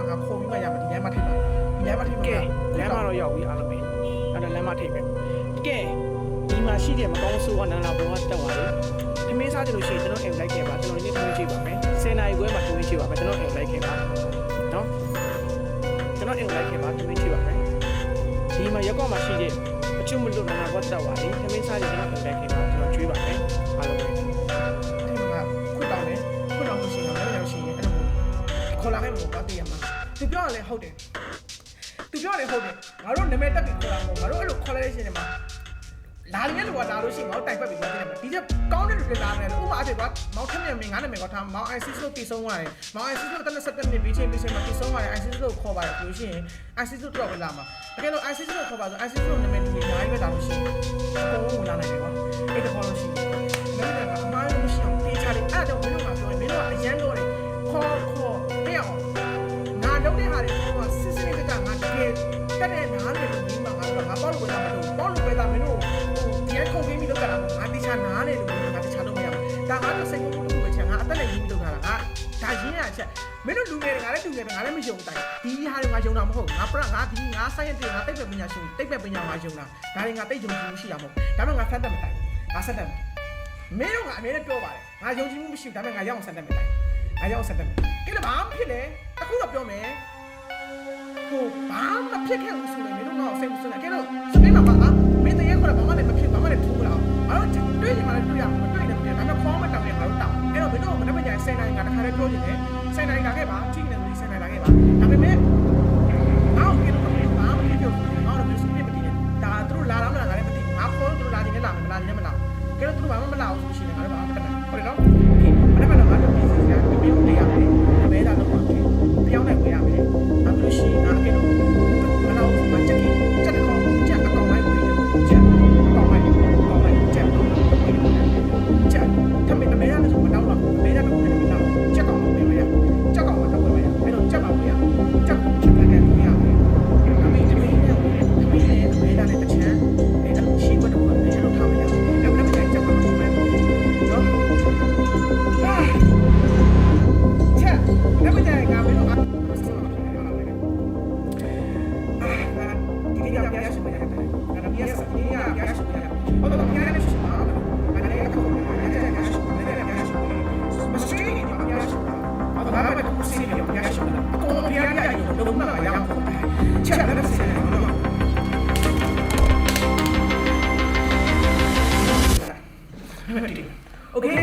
မှာငါခေါ်ပြီးမှရမှာဒီလမ်းမှာထိမှာဒီလမ်းမှာထိမှာကဲလမ်းမှာတော့ရောက်ပြီအားလုံးပဲအဲ့တော့လမ်းမှာထိပဲကဲဒီမှာရှိတဲ့မကောင်းဆိုးကနန်းလာဘောကတက်သွားတယ်ထမင်းစားကြလို့ရှိရင်ကျွန်တော်အိမ်လိုက်ခဲ့ပါကျွန်တော်ဒီနေ့ထမင်းချိပါမယ်10နာရီခွဲမှာထမင်းချိပါမယ်ကျွန်တော်အိမ်လိုက်ခဲ့ပါနော်ကျွန်တော်အိမ်လိုက်ခဲ့ပါထမင်းချိပါမယ်ဒီမှာရက်ကွက်မှာရှိတဲ့အချုံမလွတ်နန်းလာဘောတက်သွားတယ်ထမင်းစားကြကျွန်တော်အိမ်လိုက်ခဲ့ပါကျွန်တော်ကျွေးပါမယ်အားလုံးပဲအဲ့မှာခွတ်တောင်းတယ်ခွတ်တောင်းလို့ရှိရင်လည်းရောက်ရှိရင်အဲ့လိုခေါ်လာခဲ့မှာပေါ့တည်ရမှာသူပြောရလဲဟုတ်တယ်သူပြောတယ်ဟုတ်တယ်ငါတို့နာမည်တက်ပြီးခေါ်လာမှာငါတို့အဲ့လိုခေါ်လိုက်တဲ့ရှင်တွေမှာလာရတဲ့လူကလာလို့ရှိရင်ငါတို့တိုင်ပတ်ပြီးပြောတယ်ဒီချက်ကောင်းတဲ့လူတွေလာတယ်ဥပမာအဖြစ်ကမောင်ထက်မြင်မင်းငါနာမည်ကထားမောင် ISIS လို့တည်ဆုံးသွားတယ်မောင် ISIS လို့တက်27နှစ်ပြီးချင်းမှာတည်ဆုံးသွားတယ် ISIS လို့ခေါ်ပါတယ်လို့ရှိရင် ISIS လို့တော့လာမှာတကယ်လို့ ISIS လို့ခေါ်ပါဆို ISIS လို့နာမည်တူနေညာကြီးပဲလာလို့ရှိရင်အကုန်လုံးလာနိုင်တယ်ကွာအဲ့ဒါခေါ်လို့ရှိရင်နာမည်ကအမှားလို့ရှိအောင်တေးချတယ်အဲ့ဒါကြောင့်မင်းတို့ကပြောရင်မင်းတို့ကအရန်တော့တယ်ခေါ်တဲ့အောင်ငါလုပ်တဲ့ဟာတွေကစစ်စစ်နဲ့ကငါတကယ်တက်တဲ့နားလေလို့ဒီမှာငါတို့ကငါပေါ့လို့ပဲလာမလို့ပေါ့လို့ပဲလာမင်းတို့ဒီကခုံပေးပြီးလုပ်ကြတာငါတခြားနားလေလို့ငါတခြားလုပ်မရဘူးဒါငါတို့စိတ်ကူးတူပဲချင်ငါအသက်နဲ့ရင်းပြီးလုပ်တာငါဒါရင်းရချက်မင်းတို့လူငယ်တွေငါလည်းလူငယ်တွေငါလည်းမယုံတိုင်ဒီဟာတွေငါယုံတာမဟုတ်ငါငါဒီငါဆိုင်ရတဲ့ငါတိတ်ပဲပညာရှင်တိတ်ပဲပညာငါယုံတာဒါတွေငါတိတ်ယုံကြည်မှုရှိတာမဟုတ်ဒါပေမဲ့ငါဖတ်တတ်မတိုင်ငါဆက်တတ်မင်းတို့ကအမြဲတမ်းပြောပါတယ်ငါယုံကြည်မှုမရှိဘူးဒါပေမဲ့ငါရအောင်ဆက်တတ်မတိုင်ငါရအောင်ဆက်တတ်ကဲတော့ဘာမှဖြစ်လဲအခုတော့ပြောမယ်ဟိုဘာမှဖြစ်ခဲ့လို့ဆိုရင်မင်းတို့တော့စိတ်မစွန်းနဲ့ကဲတော့စပင်းမှာပါမင်းတရေခေါ်တာဘာမှလည်းမဖြစ်ဘာမှလည်းထူးမလားငါတို့တွေ့ရင်မှလည်းတွေ့ရမှာမတွေ့ရင်လည်းဒါပေမဲ့ခေါင်းမတောင်းရင်ငါတို့တောင်းအဲ့တော့မင်းတို့မနေ့ကည10နိုင်ငါတစ်ခါလေးပြောနေတယ်10နိုင်လာခဲ့ပါကြည့်နေတယ်10နိုင်လာခဲ့ပါဒါပေမဲ့ငါ့ကိုကတော့ဘာမှမဖြစ်ဘူးငါတို့မျိုးစပင်းမတည်တယ်ဒါသူတို့လာလားမလားငါလည်းမသိဘူးငါခေါ်သူတို့လာနေလည်းလာမယ်မလာနေလည်းမလာကဲတော့သူတို့ဘာမှမလာဘူးဆိုရှင်ငါတို့ဘာမှမတတ်နိုင်ဟုတ်တယ်နော်မနေ့ကတော့ငါတို့ပြည်စီကတမင်းလေးရမယ်မဲတာတော့ပါမယ်ပြောင်းနိုင်ဝင်ရမယ်အခုလို့ရှိရင်ငါကဲတော့မလာဘူးမချက်ကချက်တော့ချက်အကောင်လိုက်ဝင်တယ်ချက်အကောင်လိုက်ချက်ချက်ทำไมမဲရလဲဆိုမတော့တော့မဲရတော့မတော့ချက်ကောင်ဝင်ရချက်ကောင်တော့ဝင်ရအဲ့တော့ချက်ပါဝင်ရချက်ချက်လည်းဝင်ရဒါပေမဲ့ဒီမဲတာနဲ့တချမ်းအဲ့ဒါရှိမှတော့မဲတော့ထားမရဘူးအဲ့ဒါလည်းချက်ကောင်ဝင်မယ်နော်ချက်ဒါပေမဲ့ငါမင်းတို့ဒီနေ့ကပြရရှိမယ်။ဒါကပြရစနေရပြရရှိမယ်။ဟုတ်တော့ပြရရှိမှာ။အဲ့ဒါလည်းအခုပြရရှိမယ်။ပြရရှိမယ်။မစင်းနေပြရရှိမယ်။ဟုတ်တော့ဘာမှမစင်းနေပြရရှိမယ်။အကုန်ပြရရရင်လုံးဝမရအောင်။ချက်လည်းစင်းနေတော့။ Okay